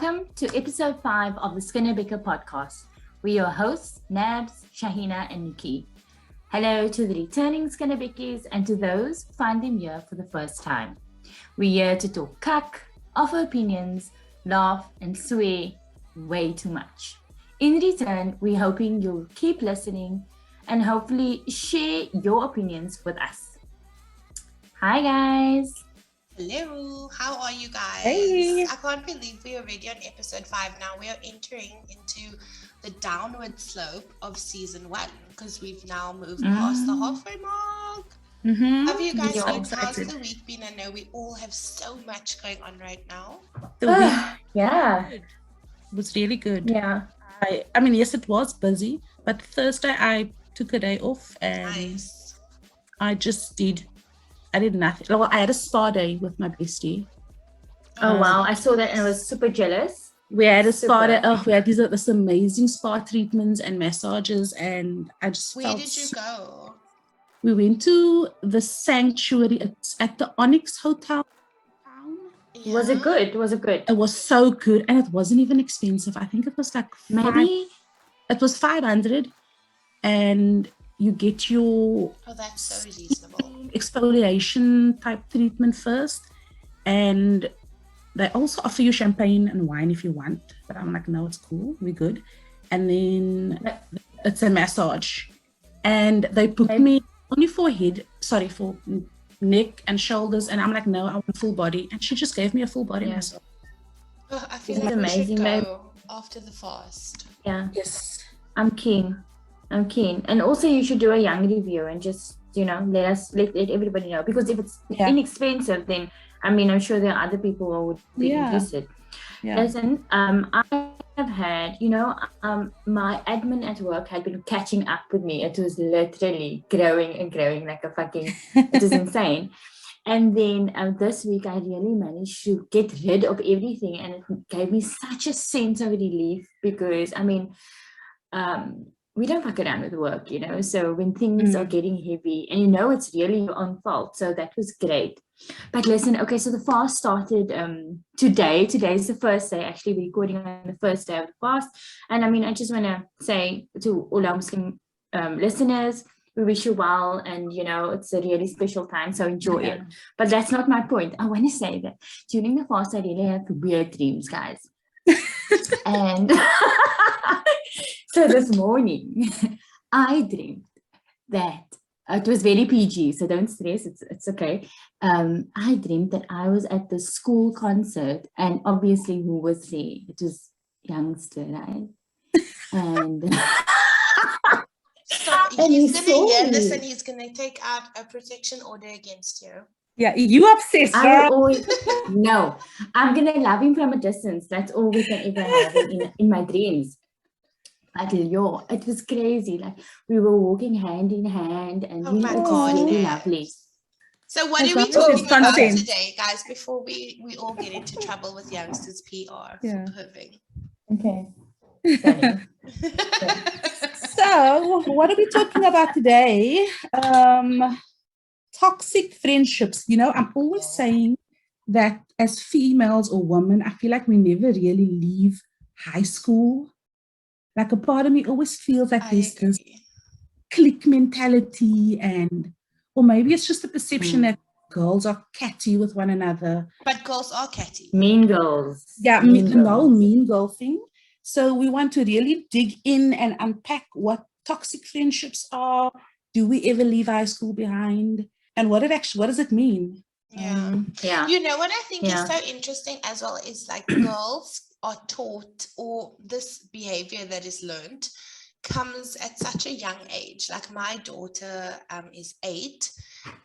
Welcome to episode 5 of the Skinner-Becker podcast. We're your hosts, Nabs, Shahina, and Nikki. Hello to the returning Skinner-Beckies and to those who find them here for the first time. We're here to talk cuck, offer opinions, laugh, and swear way too much. In return, we're hoping you'll keep listening and hopefully share your opinions with us. Hi, guys. Hello, how are you guys? Hey. I can't believe we're already on episode 5 now. We are entering into the downward slope of season 1 because we've now moved past the halfway mark. Have you guys been? How's the week been? I know we all have so much going on right now. The week Yeah. was really good. Yeah. I mean, yes, it was busy, but Thursday I took a day off and Nice. I did nothing. Well, I had a spa day with my bestie. Oh, wow. I saw that and I was super jealous. We had a spa day. Super. We had this amazing spa treatments and massages, and I just Where felt did you go? We went to the sanctuary. It's at the Onyx Hotel. Was it good? Was it good? It was so good, and it wasn't even expensive. I think it was like Maybe. It was 500, and you get your Oh, that's so reasonable. exfoliation type treatment first, and they also offer you champagne and wine if you want, but I'm like, no, it's cool, we're good. And then it's a massage, and they booked me only for neck and shoulders, and I'm like, no, I want full body, and she just gave me a full body massage. Oh, I feel Isn't like it we should amazing, go babe? after the fast. Yeah. Yes. I'm keen. And also you should do a young review and just, let everybody know. Because if it's inexpensive, then, I'm sure there are other people who would be interested. Yeah. Listen, I have had, my admin at work had been catching up with me. It was literally growing and growing like it was insane. And then this week I really managed to get rid of everything, and it gave me such a sense of relief because, we don't fuck around with work, so when things are getting heavy and it's really your own fault. So that was great. But listen, okay, so the fast started today. Today's the first day. Actually, we're recording on the first day of the fast. And I just want to say to all our Muslim listeners, we wish you well, and it's a really special time, so enjoy it. But that's not my point. I want to say that during the fast I really have weird dreams, guys. And so this morning I dreamed that it was very PG, so don't stress, it's okay. I dreamed that I was at the school concert, and obviously who was there? It was Youngster, right? And Stop. And He's he going to hear saw this me. and he's going to take out a protection order against you. Yeah, you obsessed, I girl. will always no. I'm gonna love him from a distance. That's all we can ever have in my dreams. But it was crazy. Like we were walking hand in hand, and Oh my it was God, really Nabs. lovely. So what As are we long as there's talking about consent. today, guys, before we all get into trouble with Youngsters PR Yeah. for perving? Okay. Sorry. So, what are we talking about today? Toxic friendships. I'm always saying that as females or women, I feel like we never really leave high school. Like a part of me always feels like I there's this agree. clique mentality, or maybe it's just the perception that girls are catty with one another. But girls are catty. Mean girls. Yeah, Mean the whole girls. mean girl thing. So we want to really dig in and unpack what toxic friendships are. Do we ever leave high school behind? And what does it mean? Yeah. Yeah. You know what I think is Yeah. so interesting as well is like girls are taught, or this behavior that is learned comes at such a young age. Like my daughter is 8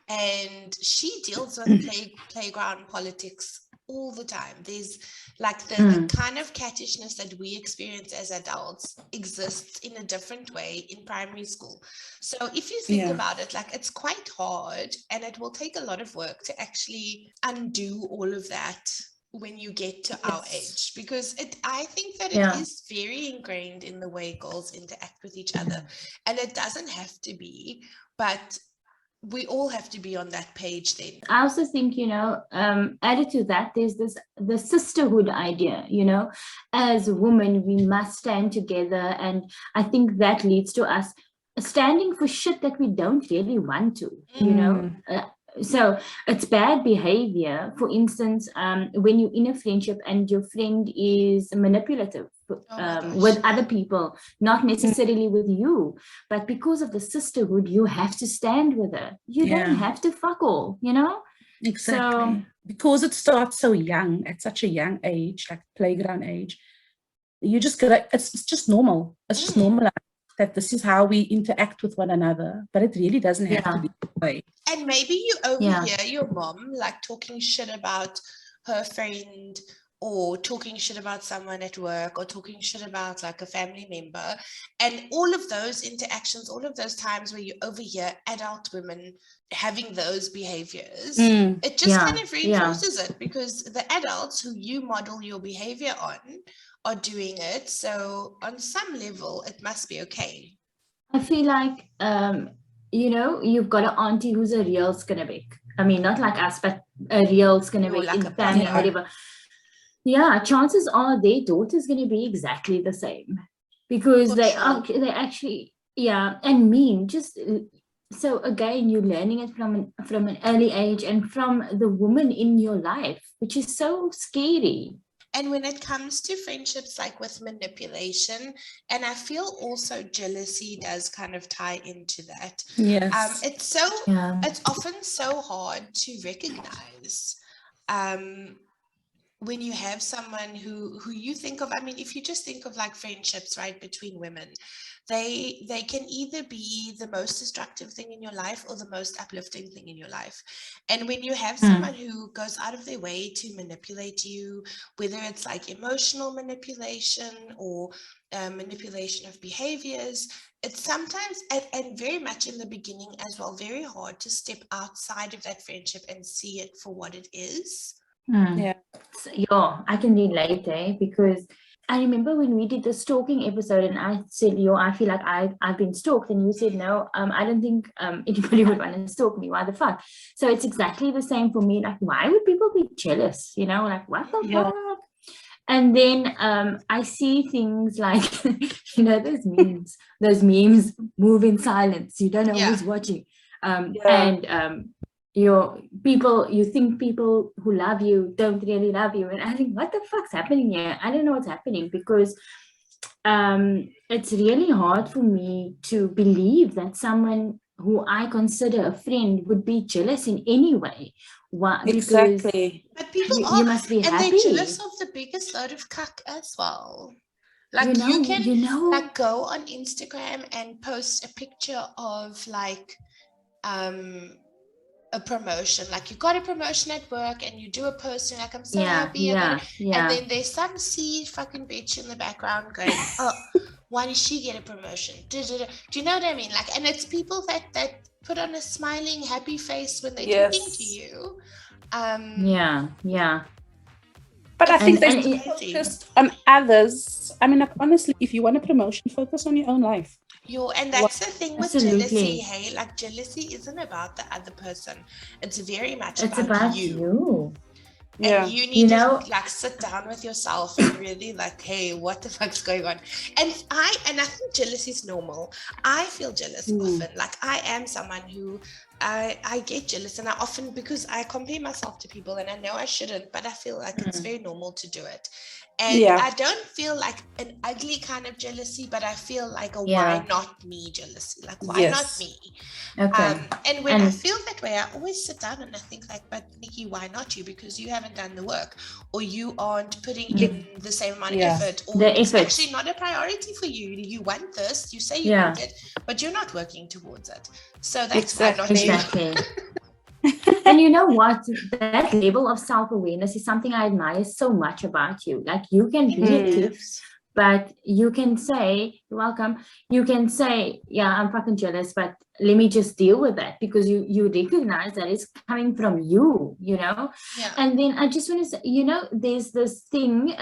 and she deals with playground politics all the time. There's like the kind of cattishness that we experience as adults exists in a different way in primary school. So if you think about it, like it's quite hard and it will take a lot of work to actually undo all of that when you get to our age, because I think that it is very ingrained in the way girls interact with each other, and it doesn't have to be, but we all have to be on that page then. I also think, added to that, there's the sisterhood idea, as women, we must stand together. And I think that leads to us standing for shit that we don't really want to, so it's bad behavior. For instance, when you're in a friendship and your friend is manipulative with other people, not necessarily with you, but because of the sisterhood, you have to stand with her. You don't have to fuck all, Exactly. So, because it starts so young, at such a young age, like playground age, you just gotta, it's just normal. It's just normal that this is how we interact with one another, but it really doesn't have to be that way. And maybe you overhear your mom like talking shit about her friend, or talking shit about someone at work, or talking shit about like a family member, and all of those interactions, all of those times where you overhear adult women having those behaviors, it just kind of reinforces it, because the adults who you model your behavior on are doing it. So on some level, it must be okay. I feel like, you've got an auntie who's a real skinnabick. I mean, not like us, but a real skinnabick like in the family or whatever. Yeah, chances are their daughter's going to be exactly the same, because they actually, and mean. Just so again, you're learning it from an early age and from the woman in your life, which is so scary. And when it comes to friendships, like with manipulation, and I feel also jealousy does kind of tie into that. Yes. It's often so hard to recognize when you have someone who you think of. I mean, if you just think of like friendships, right, between women, they can either be the most destructive thing in your life or the most uplifting thing in your life. And when you have someone who goes out of their way to manipulate you, whether it's like emotional manipulation or manipulation of behaviors, it's sometimes, and very much in the beginning as well, very hard to step outside of that friendship and see it for what it is. Yeah, I can relate, because I remember when we did the stalking episode and I said, I feel like I've been stalked, and you said, no, I don't think anybody would want to stalk me. Why the fuck? So it's exactly the same for me. Like, why would people be jealous? Like, what the fuck? And then I see things like, those memes move in silence. You don't know who's watching. And you think people who love you don't really love you. And I think, what the fuck's happening here? I don't know what's happening, because it's really hard for me to believe that someone who I consider a friend would be jealous in any way. Why? Exactly. But people you must be happy. And they're jealous of the biggest load of cuck as well. Like you can like go on Instagram and post a picture of like a promotion, like you got a promotion at work and you do a post and like, I'm so happy about it. And then there's some fucking bitch in the background going, oh, why did she get a promotion? Do you know what I mean? Like, and it's people that put on a smiling happy face when they're talking to you. But I think they're focused on others. I mean, like, honestly, if you want a promotion, focus on your own life. And that's the thing with jealousy, hey? Like, jealousy isn't about the other person. It's very much about you. And you need to like sit down with yourself and really like, hey, what the fuck's going on? And I think jealousy is normal. I feel jealous often. Like, I am someone who I get jealous, and I often, because I compare myself to people, and I know I shouldn't, but I feel like it's very normal to do it. And I don't feel like an ugly kind of jealousy, but I feel like a why not me jealousy. Like, why not me? Okay. And when I feel that way, I always sit down and I think like, but Nikki, why not you? Because you haven't done the work, or you aren't putting in the same amount of effort, or it's actually not a priority for you. You want this, you say you want it, but you're not working towards it. So that's why not you. And you know what? That level of self-awareness is something I admire so much about you. Like, you can be a tips, but you can say, you're welcome. You can say, I'm fucking jealous, but let me just deal with that, because you recognize that it's coming from you, And then I just want to say, there's this thing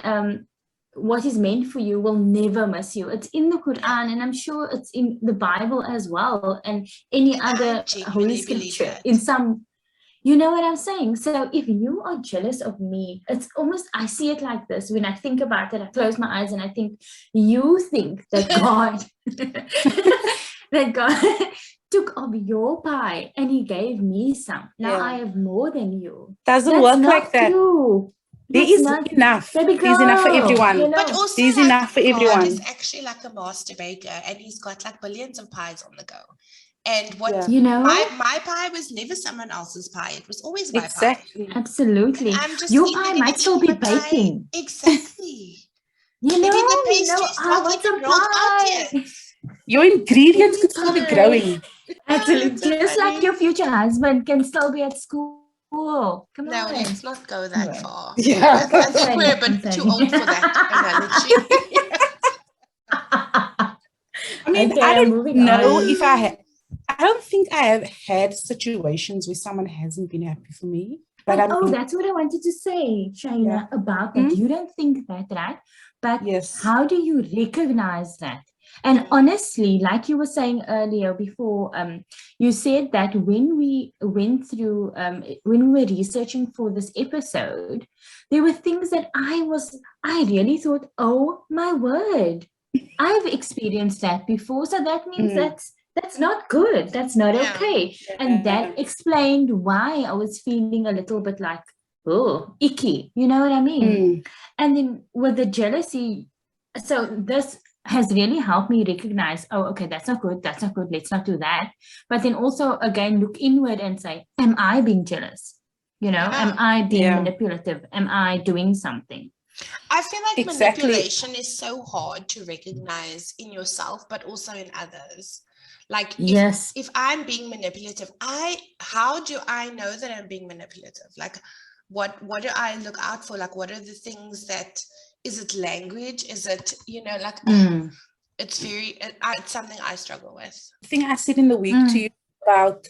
what is meant for you will never miss you. It's in the Quran, and I'm sure it's in the Bible as well, and any And other I holy genuinely believe scripture that. in some, you know what I'm saying? So if you are jealous of me, it's almost, I see it like this. When I think about it, I close my eyes and I think, you think that God, that God took of your pie and he gave me some. Now Yeah. I have more than you. Doesn't That's work not like that. true. There That's is not, enough. baby There's enough for girl, everyone. you know. But also, There's like, enough for God everyone. is actually like a master baker, and he's got like billions of pies on the go. And what Yeah. You know, my pie was never someone else's pie. It was always my pie. Exactly. absolutely. And I'm just Your either pie gonna might still eat be my pie- baking. Exactly. You Maybe the know, pastry's I not want even some rolled out pie. yet. Your ingredients could still be Pie. growing. Absolutely. That's so Just like funny. your future husband can still be at school. Come No, on. let's not go that Anyway. far. Yeah. I think Sorry, we're a I'm bit too sorry. old for that analogy. I mean, Okay, I I'm don't moving know on. if I don't think I have had situations where someone hasn't been happy for me. But I mean, that's what I wanted to say, Shaina, Yeah. about that. Hmm? You don't think that, right? But Yes. how do you recognize that? And honestly, like you were saying earlier before, you said that when we went through, when we were researching for this episode, there were things that I really thought, oh my word, I've experienced that before. So that means that's not good. That's not Yeah. okay. And that explained why I was feeling a little bit like, oh, icky. You know what I mean? And then with the jealousy, so this has really helped me recognize, oh, okay, that's not good. That's not good. Let's not do that. But then also, again, look inward and say, am I being jealous? You know, am I being manipulative? Am I doing something? I feel like Exactly. manipulation is so hard to recognize in yourself, but also in others. Like, Yes. if I'm being manipulative, how do I know that I'm being manipulative? Like, what do I look out for? Like, what are the things that, is it language? Is it, you know, like, it's something I struggle with. The thing I said in the week to you about,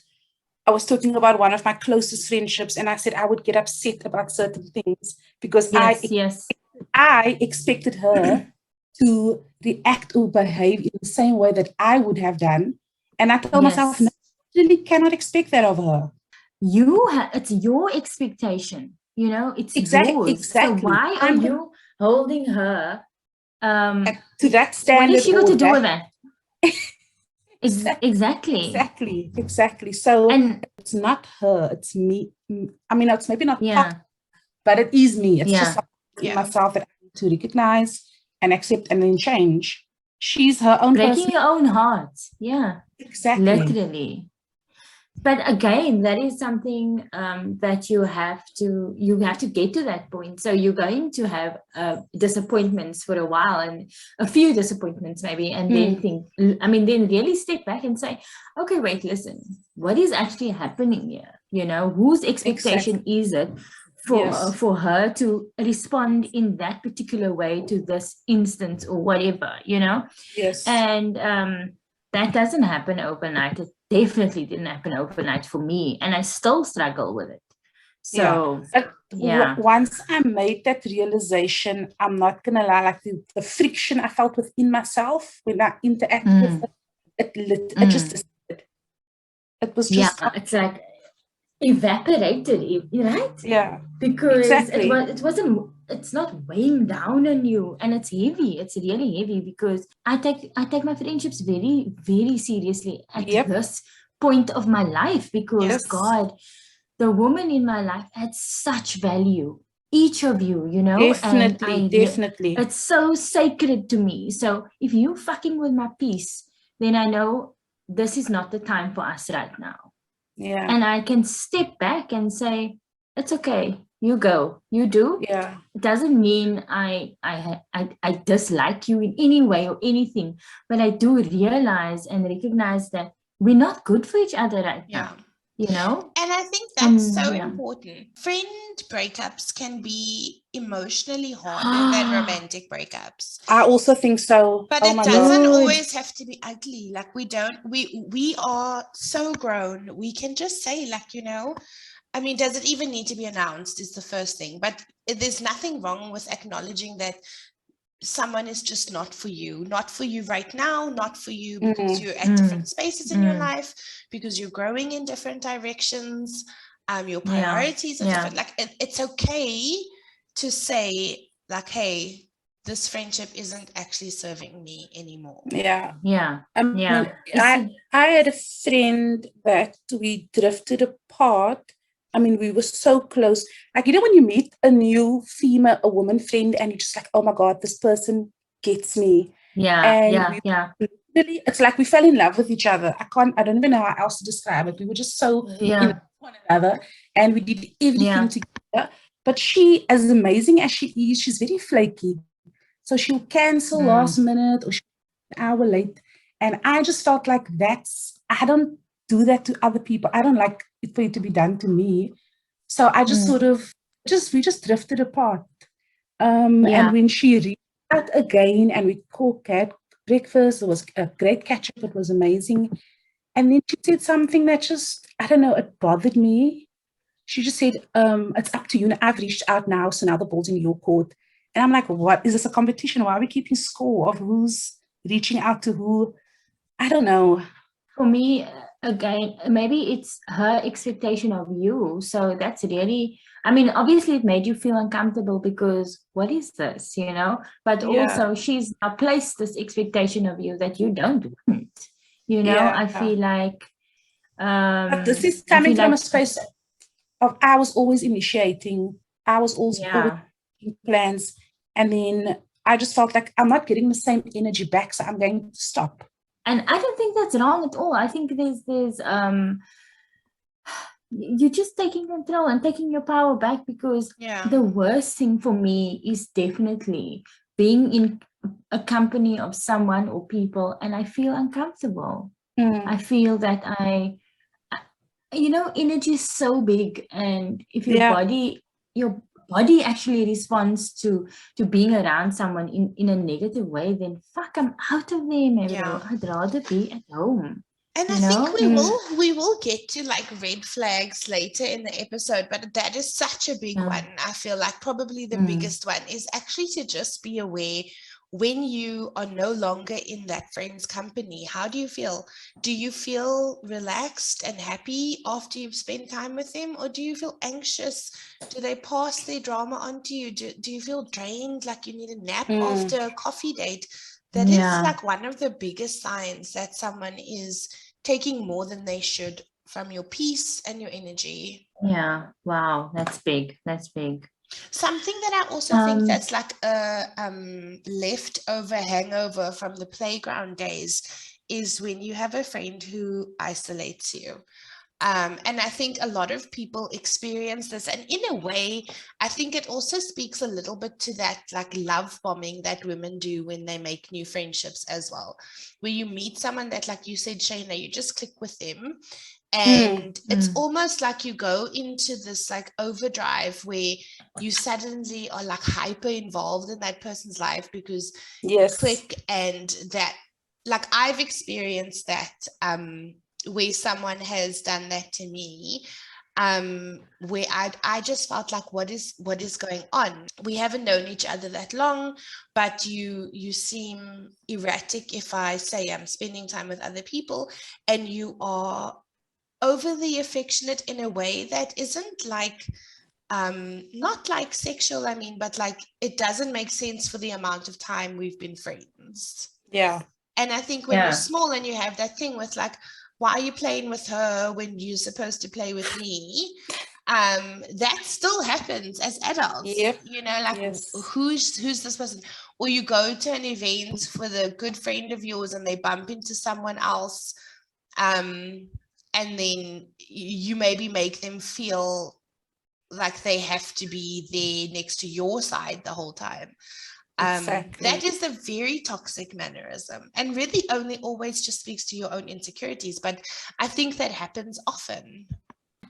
I was talking about one of my closest friendships, and I said I would get upset about certain things because I expected her to react or behave in the same way that I would have done. And I told myself, no, I really cannot expect that of her. It's your expectation, you know, it's yours. Exactly. So why are you holding her to that standard? What has she got to do with that? Exactly. So it's not her, it's me. I mean, it's maybe not but it is me. It's just myself that I need to recognize and accept and then change. She's her own breaking person. your own heart. Yeah, exactly. Literally. But again, that is something that you have to get to that point. So you're going to have disappointments for a while, and a few disappointments maybe, and then really step back and say, okay, wait, listen, what is actually happening here? You know, whose expectation is it for her to respond in that particular way to this instance or whatever, you know? Yes. And that doesn't happen overnight. It definitely didn't happen overnight for me, and I still struggle with it. So once I made that realization, I'm not gonna lie, like the friction I felt within myself when I interacted with her, it just it was just it's like evaporated, right? Yeah, because it's not weighing down on you, and it's heavy. It's really heavy because I take my friendships very, very seriously at this point of my life, because God, the woman in my life adds such value, each of you, you know. Definitely it's so sacred to me. So if you fucking with my peace, then I know this is not the time for us right now. And I can step back and say, it's okay, you go, you do. It doesn't mean I dislike you in any way or anything, but I do realize and recognize that we're not good for each other right now, you know. And I think that's so important. Friend breakups can be emotionally harder than romantic breakups. I also think so. But it doesn't always have to be ugly. Like, we are so grown. We can just say, like, you know, I mean, does it even need to be announced is the first thing. But there's nothing wrong with acknowledging that someone is just not for you right now, not for you because you're at different spaces in your life, because you're growing in different directions, your priorities are different. Like it's okay to say like, hey, this friendship isn't actually serving me anymore. I had a friend that we drifted apart. I mean, we were so close. Like, you know, when you meet a new female, a woman friend, and you're just like, oh my God, this person gets me. Literally, it's like we fell in love with each other. I don't even know how else to describe it. We were just so in love with one another, and we did everything together. But she, as amazing as she is, she's very flaky. So she'll cancel last minute, or she'll be an hour late. And I just felt like I don't do that to other people. I don't like it for it to be done to me. So I just we just drifted apart. And when she reached out again and we had breakfast, it was a great catch up. It was amazing. And then she said something that just, I don't know, it bothered me. She just said, it's up to you. I've reached out now, so now the ball's in your court. And I'm like, what? Is this a competition? Why are we keeping score of who's reaching out to who? I don't know. For me, again, maybe it's her expectation of you. So that's really, I mean, obviously it made you feel uncomfortable because what is this, you know? But also she's now placed this expectation of you that you don't want, you know? I feel like... but this is coming from a space of I was always initiating. I was always making plans. And then I just felt like I'm not getting the same energy back, so I'm going to stop. And I don't think that's wrong at all. I think there's you're just taking control and taking your power back, because the worst thing for me is definitely being in a company of someone or people and I feel uncomfortable. I feel that you know, energy is so big, and if your body actually responds to being around someone in a negative way, then fuck, I'm out of there, maybe. I'd rather be at home. And I think we will get to like red flags later in the episode, but that is such a big one. I feel like probably the biggest one is actually to just be aware when you are no longer in that friend's company. How do you feel? Do you feel relaxed and happy after you've spent time with them, or do you feel anxious? Do they pass their drama on to you? Do you feel drained, like you need a nap after a coffee date? That is like one of the biggest signs that someone is taking more than they should from your peace and your energy. Yeah, wow, that's big. That's big. Something that I also think that's like a leftover hangover from the playground days is when you have a friend who isolates you. And I think a lot of people experience this. And in a way, I think it also speaks a little bit to that like love bombing that women do when they make new friendships as well. Where you meet someone that, like you said, Shayna, you just click with them. And it's almost like you go into this like overdrive where you suddenly are like hyper involved in that person's life because you click, and that, like, I've experienced that where someone has done that to me, where I just felt like, what is going on? We haven't known each other that long, but you seem erratic if I say I'm spending time with other people, and you are overly affectionate in a way that isn't like not like sexual, I mean, but like it doesn't make sense for the amount of time we've been friends. And I think when you're small and you have that thing with like, why are you playing with her when you're supposed to play with me? That still happens as adults. You know, like who's this person? Or you go to an event with a good friend of yours and they bump into someone else, and then you maybe make them feel like they have to be there next to your side the whole time. That is a very toxic mannerism, and really only always just speaks to your own insecurities, but I think that happens often.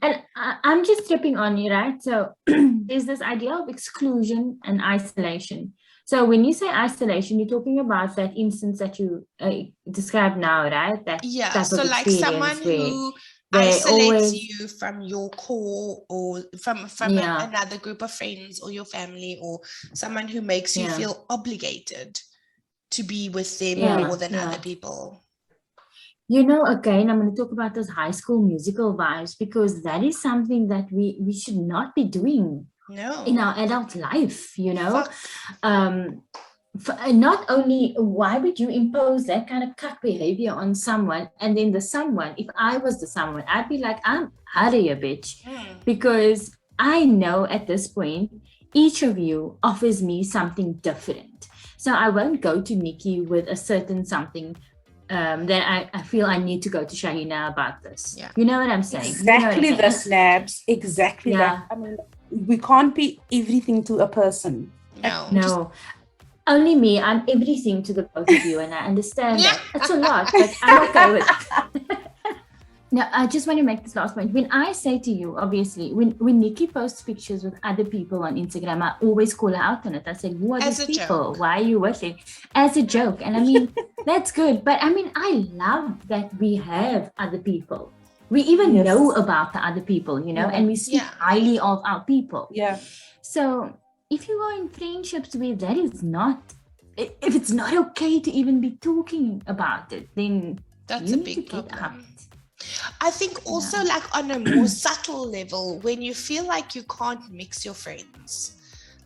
And I'm just stripping on you, right? So there's this idea of exclusion and isolation. So when you say isolation, you're talking about that instance that you described now, right? That so like someone who isolates you from your core, or from Yeah. another group of friends or your family, or someone who makes you feel obligated to be with them more than other people. You know, again, I'm going to talk about those High School Musical vibes, because that is something that we should not be doing in our adult life, you know. Not only, why would you impose that kind of cuck behavior on someone, and then the someone, if I was the someone, I'd be like, I'm out of here, bitch. Because I know at this point, each of you offers me something different. So I won't go to Nikki with a certain something that I feel I need to go to Shahina about this. Yeah. You know what I'm saying? Exactly, the snaps. Exactly that. I mean, we can't be everything to a person. No. Only me. I'm everything to the both of you, and I understand that. It's a lot, but I'm okay with it. Now, I just want to make this last point. When I say to you, obviously, when Nikki posts pictures with other people on Instagram, I always call her out on it. I say, who are these people? Why are you with it? As a joke. And I mean, that's good. But I mean, I love that we have other people. We even know about the other people, you know, and we speak highly of our people. Yeah. So if you are in friendships where that is not, if it's not okay to even be talking about it, then that's a big problem. I think also like on a more subtle level, when you feel like you can't mix your friends,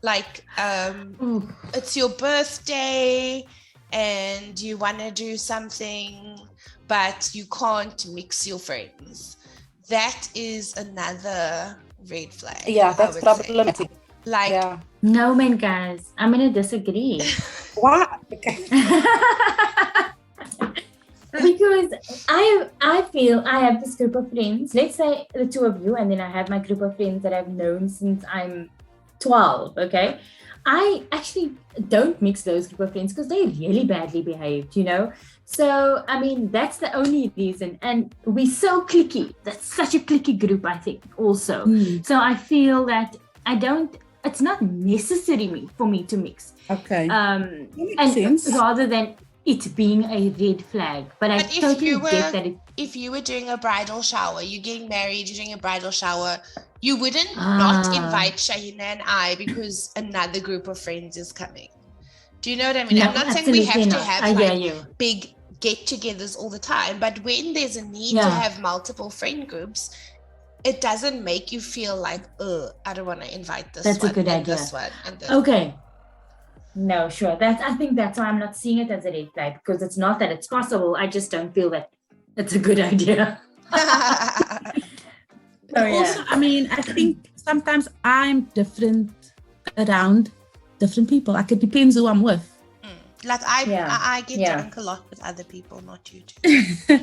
like it's your birthday and you want to do something, but you can't mix your friends. That is another red flag. Yeah, that's problematic. Like, no, man, guys, I'm going to disagree. What? Okay. Because I feel I have this group of friends, let's say the two of you, and then I have my group of friends that I've known since I'm 12, okay? I actually don't mix those group of friends because they're really badly behaved, you know? So, I mean, that's the only reason. And we're so cliquey. That's such a cliquey group, I think, also. So I feel that it's not necessary for me to mix. Okay. And rather than it being a red flag, but I totally get that. If you were doing a bridal shower, you're getting married, you're doing a bridal shower, you wouldn't not invite Shahina and I because another group of friends is coming. Do you know what I mean? No, I'm not saying we have to have big get-togethers all the time, but when there's a need to have multiple friend groups, it doesn't make you feel like, I don't want to invite this one. That's a good idea. This one and this one. No, sure. I think that's why I'm not seeing it as a red flag, because it's not that it's possible. I just don't feel that it's a good idea. Also, I mean, I think sometimes I'm different around different people. Like, it depends who I'm with. Like I get drunk a lot with other people, not you two.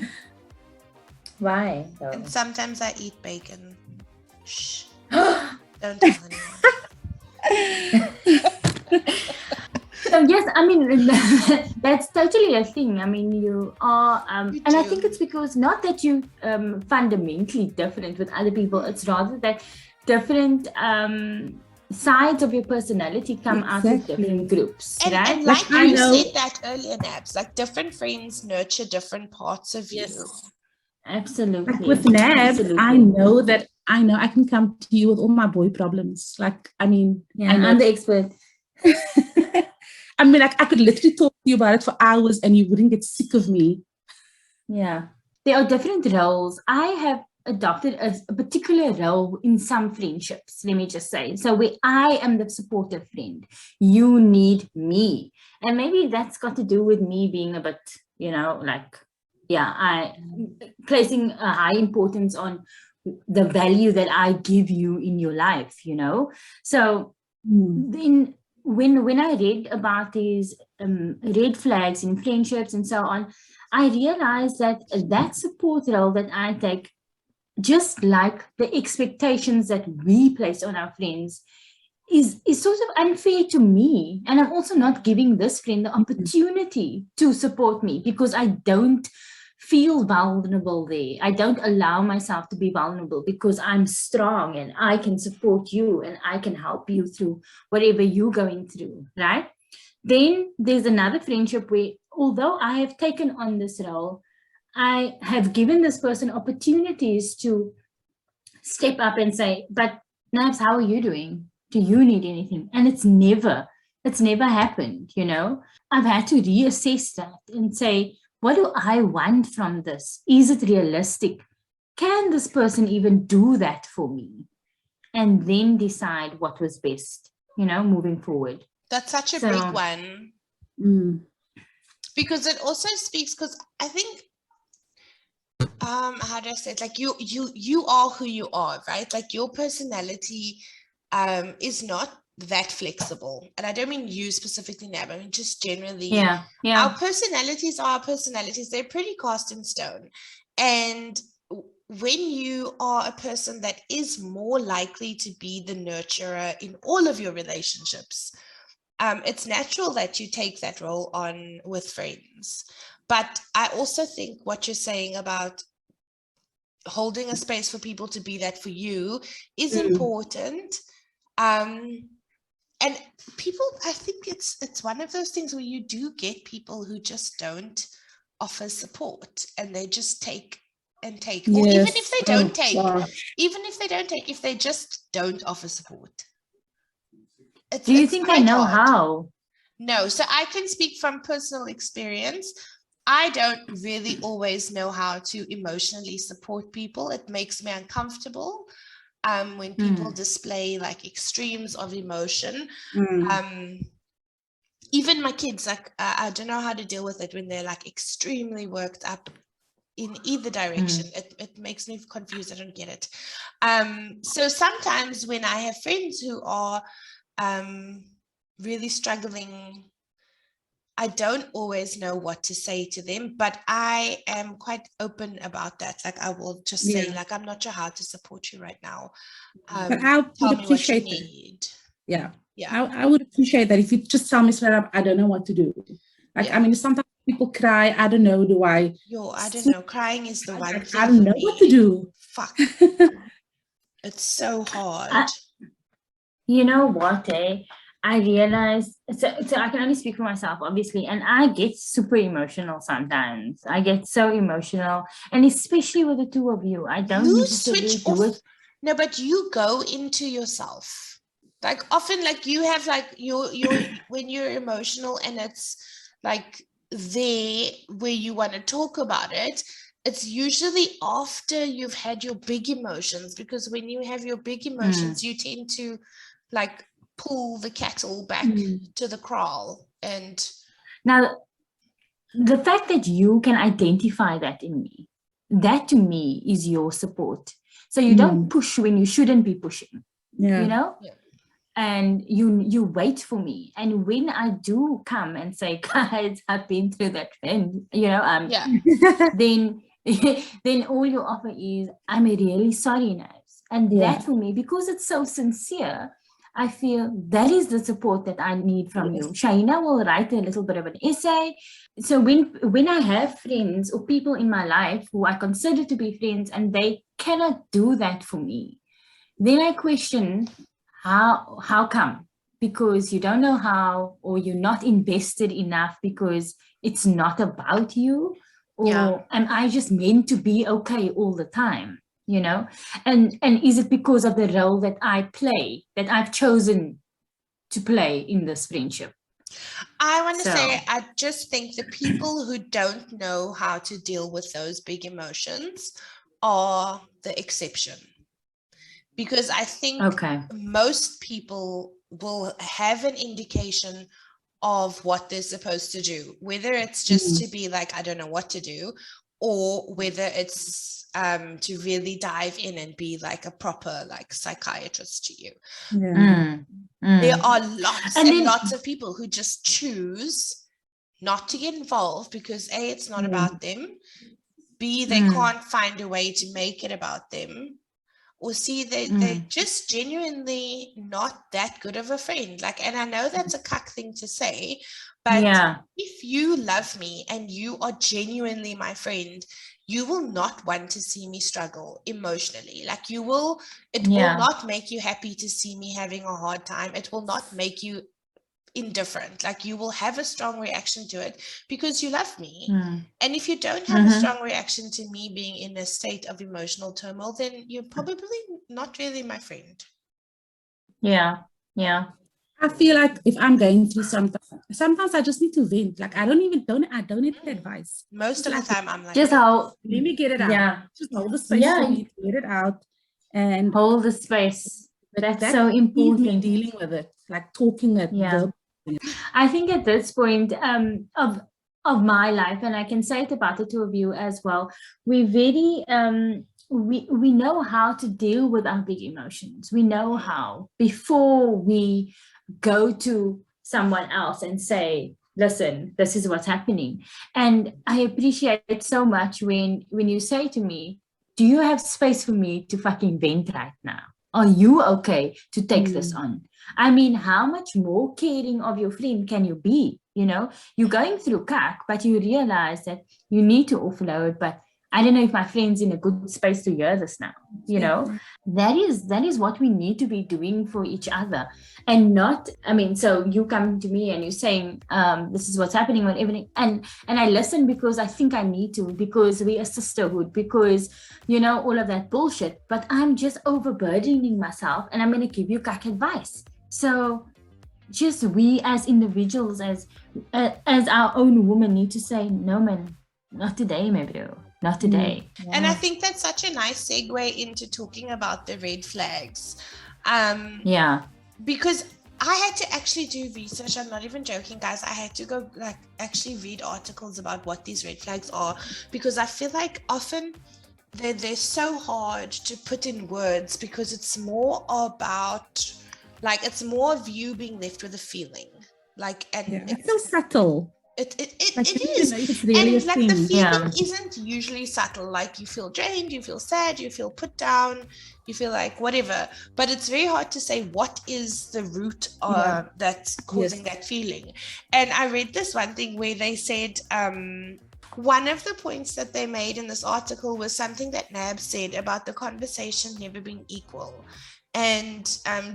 Why? Though? And sometimes I eat bacon. Shh. Don't tell anyone. So yes, I mean, that's totally a thing. I mean, you are, and I think it's because not that you fundamentally different with other people. It's rather that different sides of your personality come out of different groups, right? And like you said that earlier, Nabs, like different friends nurture different parts of you. Absolutely. Like with Nabs, I know I can come to you with all my boy problems. Like, I mean, I'm the expert. I mean, like, I could literally talk to you about it for hours and you wouldn't get sick of me. Yeah. There are different roles. I have adopted a particular role in some friendships, let me just say. So where I am the supportive friend, you need me. And maybe that's got to do with me being a bit, you know, like, I placing a high importance on the value that I give you in your life, you know. So then when I read about these red flags in friendships and so on, I realized that support role that I take, just like the expectations that we place on our friends, is sort of unfair to me. And I'm also not giving this friend the opportunity to support me because I don't feel vulnerable there. I don't allow myself to be vulnerable because I'm strong and I can support you and I can help you through whatever you're going through, right? Then there's another friendship where, although I have taken on this role, I have given this person opportunities to step up and say, but Nabs, how are you doing? Do you need anything? And it's never happened, you know. I've had to reassess that and say, what do I want from this? Is it realistic? Can this person even do that for me? And then decide what was best, you know, moving forward. That's such a big one. Because it also speaks, because I think, how do I say it? Like you are who you are, right? Like your personality is not that flexible. And I don't mean you specifically, Nab, I mean just generally. Yeah. Our personalities are our personalities. They're pretty cast in stone. And when you are a person that is more likely to be the nurturer in all of your relationships, it's natural that you take that role on with friends. But I also think what you're saying about holding a space for people to be that for you is important. And people, I think it's one of those things where you do get people who just don't offer support, and they just take and take. Yes. Or even if they don't if they just don't offer support. Do you think they know how? No, so I can speak from personal experience. I don't really always know how to emotionally support people. It makes me uncomfortable when people display like extremes of emotion. Even my kids, like I don't know how to deal with it when they're like extremely worked up in either direction. It makes me confused. I don't get it. So sometimes when I have friends who are really struggling, I don't always know what to say to them, but I am quite open about that. Like I will just say, like, I'm not sure how to support you right now. But I would appreciate it. Yeah. I would appreciate that if you just tell me straight up, I don't know what to do. Like, I mean, sometimes people cry, I don't know, I don't know. Crying is the one thing I don't know what to do. Fuck. It's so hard. You know what, I realized, so I can only speak for myself, obviously, and I get super emotional sometimes. I get so emotional, and especially with the two of you, I don't necessarily do it. No, but you go into yourself. Like often, like you have like your when you're emotional and it's like there where you want to talk about it, it's usually after you've had your big emotions, because when you have your big emotions, you tend to like pull the cattle back to the kraal. And now the fact that you can identify that in me, that to me is your support. So you don't push when you shouldn't be pushing, you know? And you wait for me. And when I do come and say, guys, I've been through that, and you know, then all you offer is, I'm really sorry, Nabs. And that for me, because it's so sincere, I feel that is the support that I need from you. Shaina will write a little bit of an essay. So when I have friends or people in my life who I consider to be friends and they cannot do that for me, then I question, how come? Because you don't know how, or you're not invested enough because it's not about you, or am I just meant to be okay all the time? You know, and is it because of the role that I play, that I've chosen to play in this friendship? I want to say, I just think the people who don't know how to deal with those big emotions are the exception. Because I think most people will have an indication of what they're supposed to do, whether it's just to be like, I don't know what to do, or whether it's to really dive in and be like a proper like psychiatrist to you. There are lots and lots of people who just choose not to get involved because A, it's not about them, B, they can't find a way to make it about them, or C, they're just genuinely not that good of a friend. Like, and I know that's a cuck thing to say, but if you love me and you are genuinely my friend, you will not want to see me struggle emotionally. Like it will not make you happy to see me having a hard time. It will not make you indifferent. Like you will have a strong reaction to it because you love me. Mm. And if you don't have a strong reaction to me being in a state of emotional turmoil, then you're probably not really my friend. Yeah. Yeah. I feel like if I'm going through sometimes I just need to vent. Like I don't need advice. Most of the time I'm like, Just how, let me get it out. yeah. Just hold the space for me to get it out and Hold the space. That's so is me important. dealing with it, like talking it. Yeah. I think at this point of my life, and I can say it about the two of you as well, we very we know how to deal with our big emotions. We know how before we go to someone else and say, listen, this is what's happening. And I appreciate it so much when you say to me, do you have space for me to fucking vent right now? Are you okay to take this on? I mean, how much more caring of your friend can you be? You know, you're going through CAC, but you realize that you need to offload, but I don't know if my friend's in a good space to hear this now. You know, that is what we need to be doing for each other. And not, I mean, so you come to me and you're saying, this is what's happening on everything. And I listen because I think I need to, because we are sisterhood, because, you know, all of that bullshit. But I'm just overburdening myself and I'm going to give you CAC advice. So just we as individuals, as our own woman need to say, no, man, not today, maybe. Not today. Yeah. And I think that's such a nice segue into talking about the red flags. Yeah. Because I had to actually do research. I'm not even joking, guys. I had to go actually read articles about what these red flags are, because I feel like often they're so hard to put in words because it's more about, like, it's more of you being left with a feeling. Like, and it's so subtle. It is. Really and like the feeling isn't usually subtle. Like you feel drained, you feel sad, you feel put down, you feel like whatever. But it's very hard to say what is the root that's causing that feeling. And I read this one thing where they said one of the points that they made in this article was something that Nab said about the conversation never being equal. And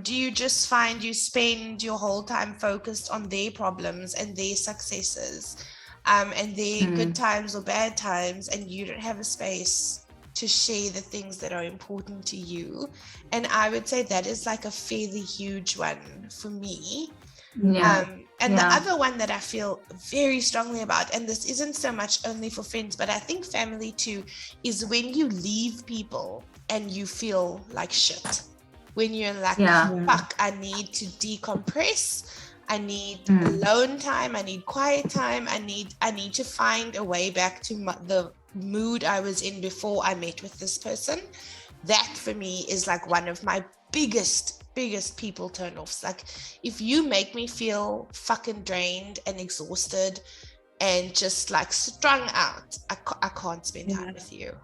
do you just find you spend your whole time focused on their problems and their successes and their good times or bad times, and you don't have a space to share the things that are important to you? And I would say that is like a fairly huge one for me. The other one that I feel very strongly about, and this isn't so much only for friends, but I think family too, is when you leave people and you feel like shit. When you're like, fuck, I need to decompress. I need alone time. I need quiet time. I need to find a way back to the mood I was in before I met with this person. That for me is like one of my biggest people turn-offs. Like, if you make me feel fucking drained and exhausted and just like strung out, I can't spend time with you.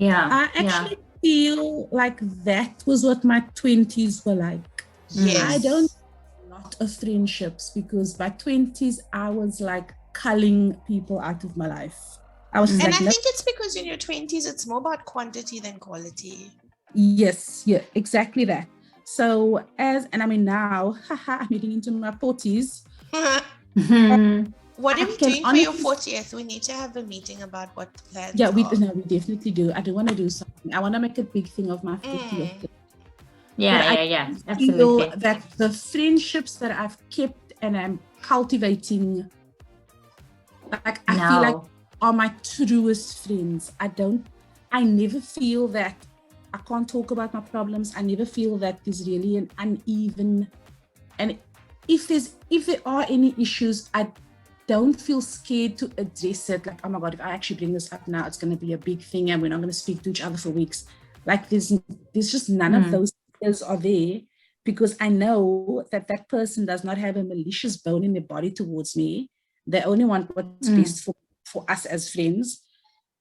I actually feel like that was what my 20s were like. I don't have a lot of friendships because by 20s I was like culling people out of my life. I was I think it's because in your 20s it's more about quantity than quality. Yes, exactly that. So and I mean now, I'm getting into my 40s. What are we doing for your 40th? We need to have a meeting about what plans are. We definitely do. I do want to do something. I want to make a big thing of my 40th. Yeah, absolutely. I feel that the friendships that I've kept and I'm cultivating, like I feel like are my truest friends. I never feel that I can't talk about my problems. I never feel that there's really an uneven, and if there are any issues, I don't feel scared to address it. Like, oh my God, if I actually bring this up now, it's going to be a big thing and we're not going to speak to each other for weeks. Like there's just none of those skills are there, because I know that person does not have a malicious bone in their body towards me. They only want what's best for us as friends.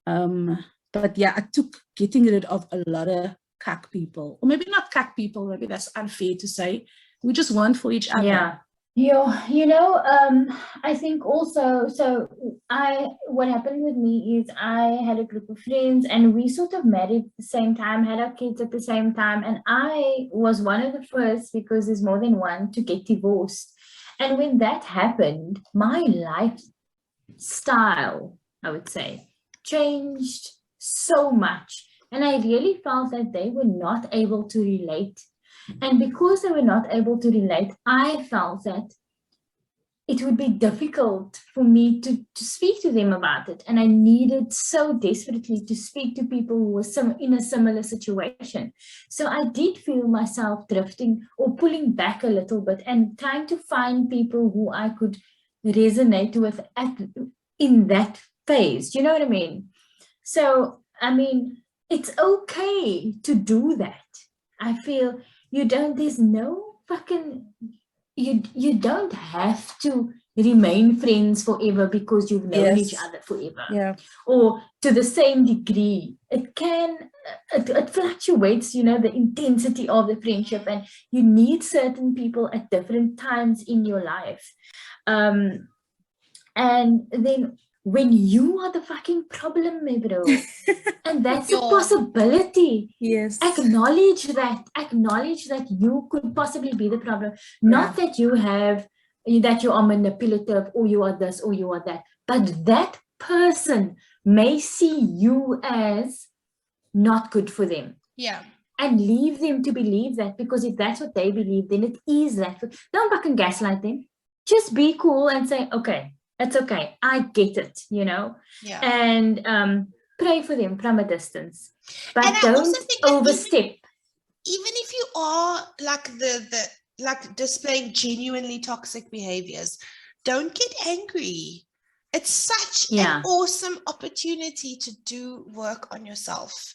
But yeah, I took getting rid of a lot of CAC people, or maybe not CAC people, maybe that's unfair to say. We just weren't for each other. Yeah, I think also, what happened with me is I had a group of friends and we sort of married at the same time, had our kids at the same time. And I was one of the first, because there's more than one, to get divorced. And when that happened, my lifestyle, I would say, changed so much. And I really felt that they were not able to relate. And because they were not able to relate, I felt that it would be difficult for me to speak to them about it. And I needed so desperately to speak to people who were in a similar situation. So I did feel myself drifting or pulling back a little bit and trying to find people who I could resonate with in that phase. You know what I mean? So, I mean, it's okay to do that. I feel there's no fucking, you don't have to remain friends forever because you've known each other forever. Yeah. Or to the same degree. It fluctuates, the intensity of the friendship, and you need certain people at different times in your life. And then when you are the fucking problem, bro, and that's a possibility. Yes. Acknowledge that you could possibly be the problem. Not that you are manipulative, or you are this, or you are that, but that person may see you as not good for them. Yeah. And leave them to believe that, because if that's what they believe, then it is that. Don't fucking gaslight them. Just be cool and say, okay, it's okay. I get it, Yeah. And pray for them from a distance. But and don't overstep. Even if you are like like displaying genuinely toxic behaviors, don't get angry. It's such an awesome opportunity to do work on yourself.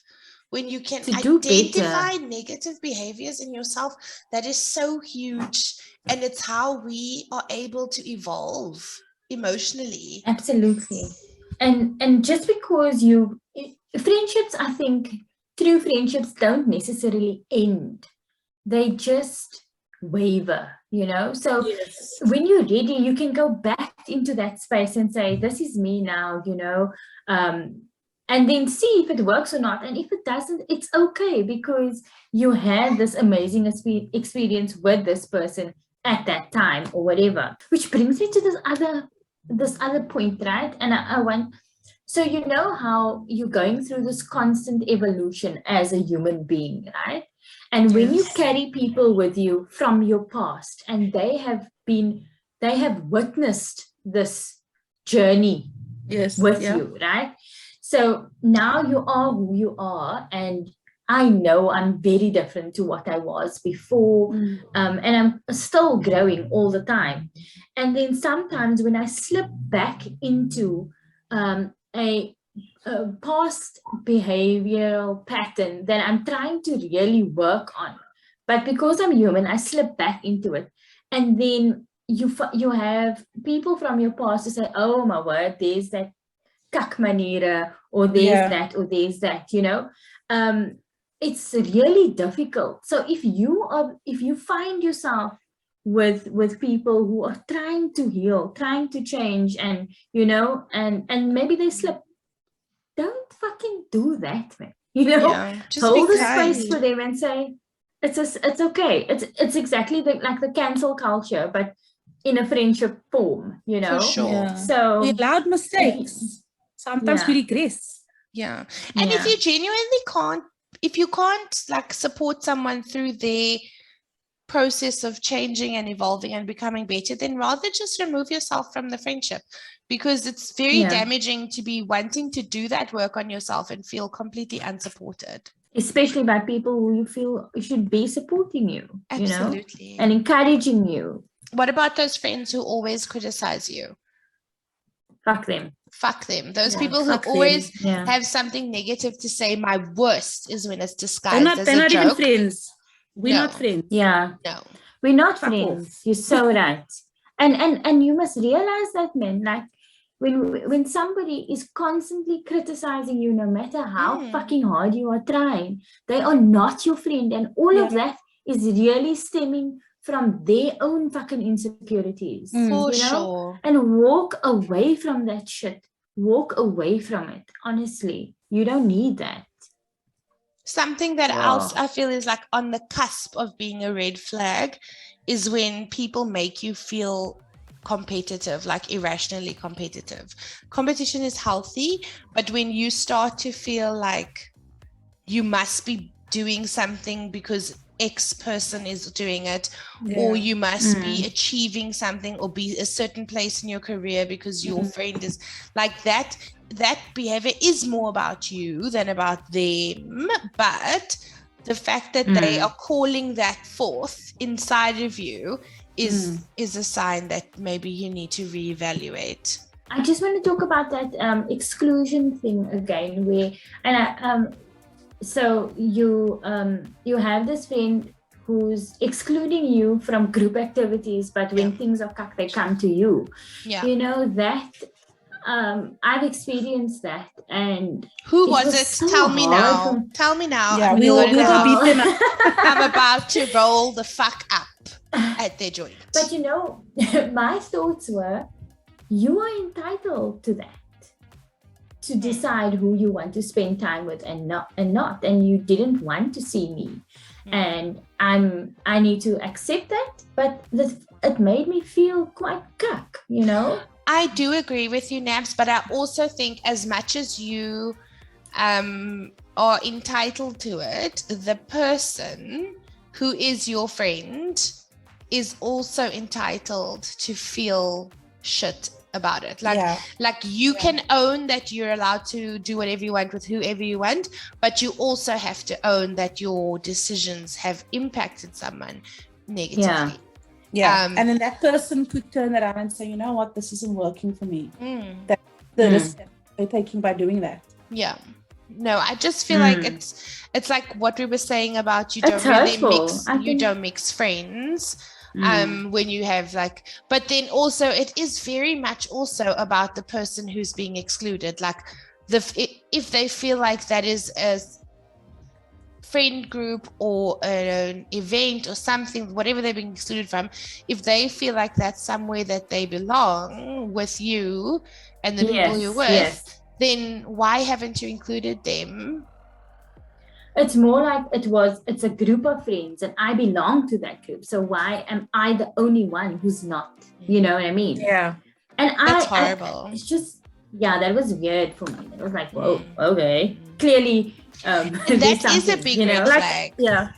When you can identify negative behaviors in yourself, that is so huge. And it's how we are able to evolve emotionally. Absolutely. And just because friendships, I think true friendships don't necessarily end. They just waver, So when you're ready, you can go back into that space and say, this is me now, and then see if it works or not. And if it doesn't, it's okay, because you had this amazing experience with this person at that time or whatever. Which brings me to this other point, right? And I want, so how you're going through this constant evolution as a human being, right? And when you carry people with you from your past, and they have witnessed this journey with you, right? So now you are who you are, and I know I'm very different to what I was before, and I'm still growing all the time. And then sometimes when I slip back into a past behavioral pattern that I'm trying to really work on, but because I'm human, I slip back into it. And then you have people from your past to say, oh my word, there's that kak maniere, or there's that, or there's that, it's really difficult. So if you find yourself with people who are trying to heal, trying to change, and and maybe they slip, don't fucking do that, man. Just hold the space for them and say, it's okay. It's exactly like the cancel culture, but in a friendship form, For sure. So we allowed mistakes. Sometimes we regress. Yeah. And if you genuinely can't, if you can't like support someone through their process of changing and evolving and becoming better, then rather just remove yourself from the friendship, because it's very damaging to be wanting to do that work on yourself and feel completely unsupported. Especially by people who you feel should be supporting you, Absolutely. and encouraging you. What about those friends who always criticize you? Fuck them. Fuck them. Those people who always have something negative to say. My worst is when it's disguised as a joke. They're not even friends. We're not friends. Yeah. No. We're not friends. You're so right. And you must realize that, man, like when somebody is constantly criticizing you, no matter how fucking hard you are trying, they are not your friend. And all of that is really stemming from their own fucking insecurities. For sure. And walk away from that shit. Walk away from it. Honestly, you don't need that. Something that Wow. else I feel is like on the cusp of being a red flag is when people make you feel competitive, like irrationally competitive. Competition is healthy, but when you start to feel like you must be doing something because X person is doing it, or you must be achieving something or be a certain place in your career because your friend is like that behavior is more about you than about them. But the fact that they are calling that forth inside of you is a sign that maybe you need to reevaluate. I just want to talk about that exclusion thing again, where, and so you have this friend who's excluding you from group activities, but when things are cucked, they come to you. Yeah. You know that. I've experienced that, and who was it? so Tell me now. hard Tell me now. Yeah, I'm we will gonna- beat them up. I'm about to roll the fuck up at their joint. But you know, my thoughts were, you are entitled to that, to decide who you want to spend time with and not. And you didn't want to see me, and I need to accept that. But it made me feel quite cuck, you know. I do agree with you, Nabs, but I also think as much as you are entitled to it, the person who is your friend is also entitled to feel shit about it. Like you can own that you're allowed to do whatever you want with whoever you want, but you also have to own that your decisions have impacted someone negatively. Yeah, and then that person could turn around and say, you know what, this isn't working for me. That's the risk that they're taking by doing that. Yeah. No, I just feel like it's like what we were saying about you don't don't mix friends when you have like, but then also it is very much also about the person who's being excluded. Like if they feel like that is a friend group or an event or something, whatever they're being excluded from, if they feel like that's somewhere that they belong with you and the people you're with, then why haven't you included them? It's more like it's a group of friends and I belong to that group. So why am I the only one who's not? You know what I mean? Yeah. And that's horrible. It's just, that was weird for me. It was like, whoa, okay. Clearly, that is a big red flag. Yeah.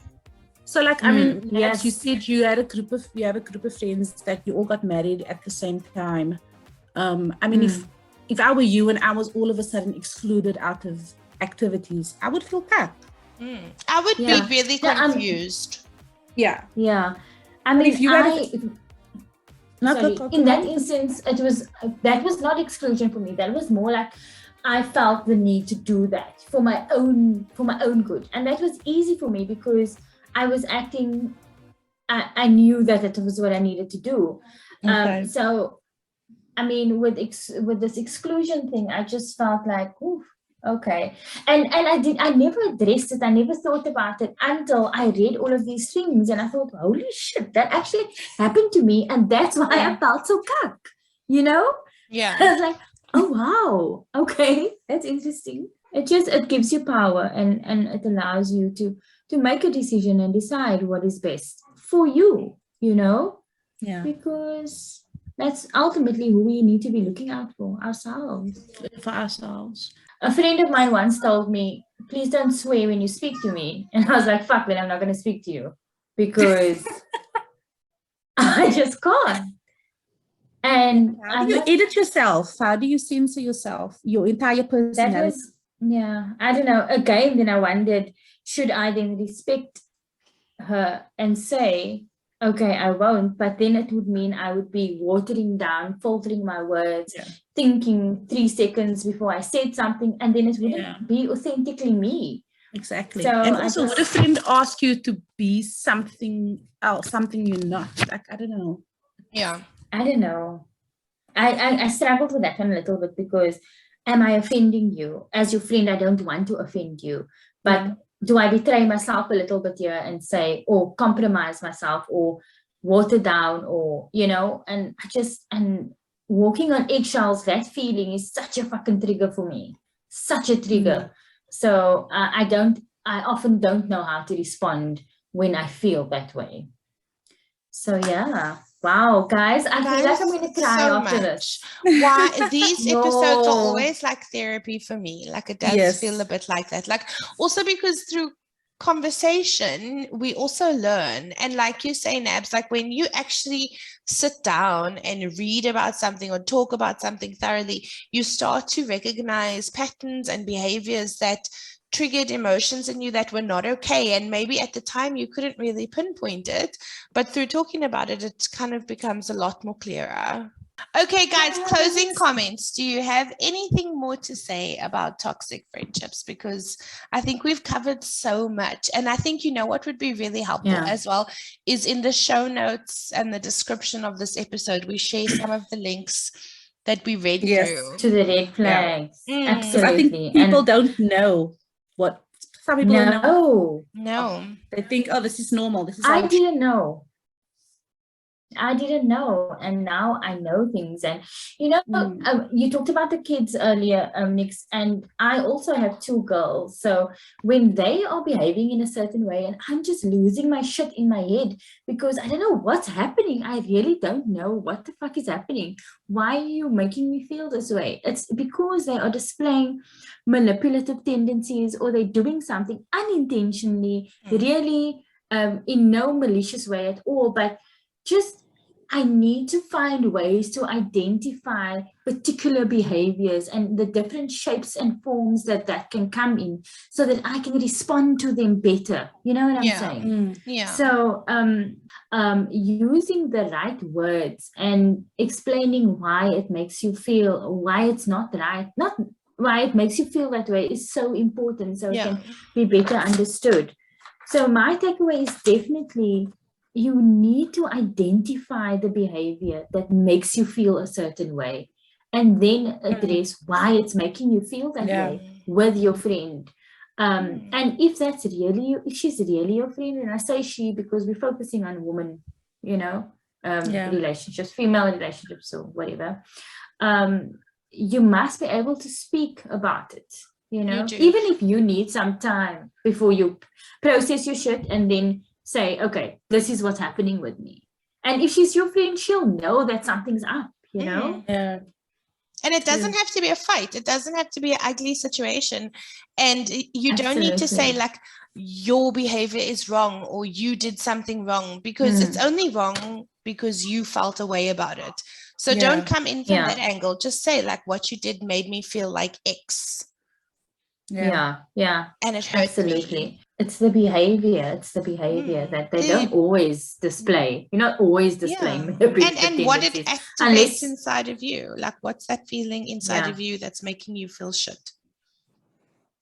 So like, I mean, yes. You said you have a group of friends that you all got married at the same time. I mean, if I were you and I was all of a sudden excluded out of activities, I would feel bad. I would be really confused. Yeah. I mean, if you in that instance, that was not exclusion for me. That was more like I felt the need to do that for my own good, and that was easy for me because I was acting. I knew that it was what I needed to do. Okay. So, I mean, with this exclusion thing, I just felt like, oof. Okay. And I never addressed it. I never thought about it until I read all of these things and I thought, holy shit, that actually happened to me. And that's why I felt so cuck, you know? Yeah. I was like, oh, wow. Okay. That's interesting. It gives you power and it allows you to make a decision and decide what is best for you, you know? Yeah. Because that's ultimately who we need to be looking out for ourselves. A friend of mine once told me, please don't swear when you speak to me. And I was like, fuck, then I'm not going to speak to you because I just can't. And how do you edit yourself? How do you censor yourself? Your entire personality? I don't know. Again, then I wondered, should I then respect her and say, okay, I won't, but then it would mean I would be watering down, filtering my words, thinking 3 seconds before I said something, and then it wouldn't be authentically me. Exactly. So and also, would a friend ask you to be something else, something you're not? Like, I don't know. Yeah. I don't know. I struggled with that one a little bit because am I offending you? As your friend, I don't want to offend you, but do I betray myself a little bit here and say, or compromise myself or water down or, you know, and walking on eggshells, that feeling is such a fucking trigger for me. Such a trigger. So I don't I often don't know how to respond when I feel that way. So yeah. Wow, guys, I feel like I'm going to cry so after much. this. Why these episodes are No. always like therapy for me. Like it does Yes. feel a bit like that. Like also because through conversation we also learn, and like you say, Nabs, like when you actually sit down and read about something or talk about something thoroughly, you start to recognize patterns and behaviors that triggered emotions in you that were not okay, and maybe at the time you couldn't really pinpoint it, but through talking about it, it kind of becomes a lot more clearer. Okay, guys, closing comments. Do you have anything more to say about toxic friendships? Because I think we've covered so much, and I think, you know, what would be really helpful as well is in the show notes and the description of this episode, we share some of the links that we read through. To the red flags. Absolutely. I think people don't know what some people don't know. No. They think, oh, this is normal. This is I didn't know. And now I know things. And you know, you talked about the kids earlier, Nix, and I also have 2 girls. So when they are behaving in a certain way and I'm just losing my shit in my head because I don't know what's happening, I really don't know what the fuck is happening. Why are you making me feel this way? It's because they are displaying manipulative tendencies, or they're doing something unintentionally, really in no malicious way at all, but just I need to find ways to identify particular behaviors and the different shapes and forms that can come in, so that I can respond to them better. You know what I'm saying? So using the right words and explaining why it makes you feel, why it's not right, not why it makes you feel that way, is so important, so it can be better understood. So my takeaway is definitely, you need to identify the behavior that makes you feel a certain way, and then address why it's making you feel that way with your friend. And if that's really, if she's really your friend, and I say she because we're focusing on women, you know, relationships, female relationships or whatever, you must be able to speak about it, you know, even if you need some time before you process your shit and then say, okay, this is what's happening with me. And if she's your friend, she'll know that something's up, you know? And it doesn't have to be a fight. It doesn't have to be an ugly situation. And you don't need to say like, your behavior is wrong or you did something wrong, because it's only wrong because you felt a way about it. So don't come in from that angle. Just say like, what you did made me feel like X. And it hurt me. It's the behavior that they don't always display. You're not always displaying and what it activates inside of you. Like, what's that feeling inside of you that's making you feel shit?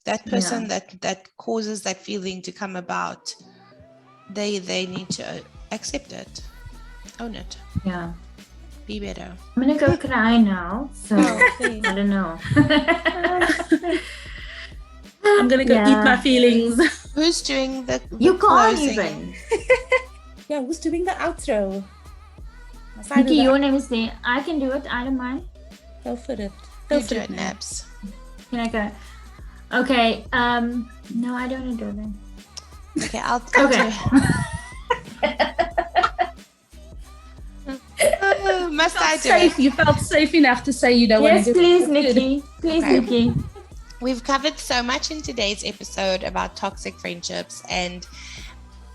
That person that causes that feeling to come about, they need to accept it, own it. Be better. I'm gonna go cry now, so I don't know. I'm gonna go eat my feelings. Who's doing the you can't closing? Even. Who's doing the outro? Nikki, your name is there. I can do it. I don't mind. Go for it. Go for it, Nabs. Can I go? Okay. No, I don't want to do that. Okay, I'll do it. Must I do it? You felt safe enough to say you don't want to do it. Yes, please, Nikki. Please, Nikki. We've covered so much in today's episode about toxic friendships, and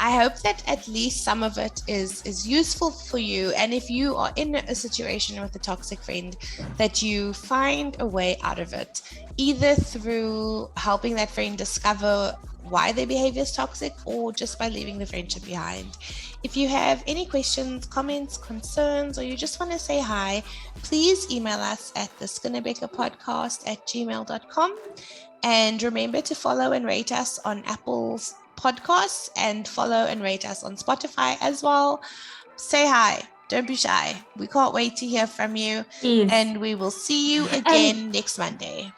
I hope that at least some of it is useful for you. And if you are in a situation with a toxic friend, that you find a way out of it, either through helping that friend discover why their behavior is toxic, or just by leaving the friendship behind. If you have any questions, comments, concerns, or you just want to say hi, please email us at theskinnerbeckerpodcast@gmail.com. And remember to follow and rate us on Apple's podcasts, and follow and rate us on Spotify as well. Say hi. Don't be shy. We can't wait to hear from you. And we will see you again next Monday.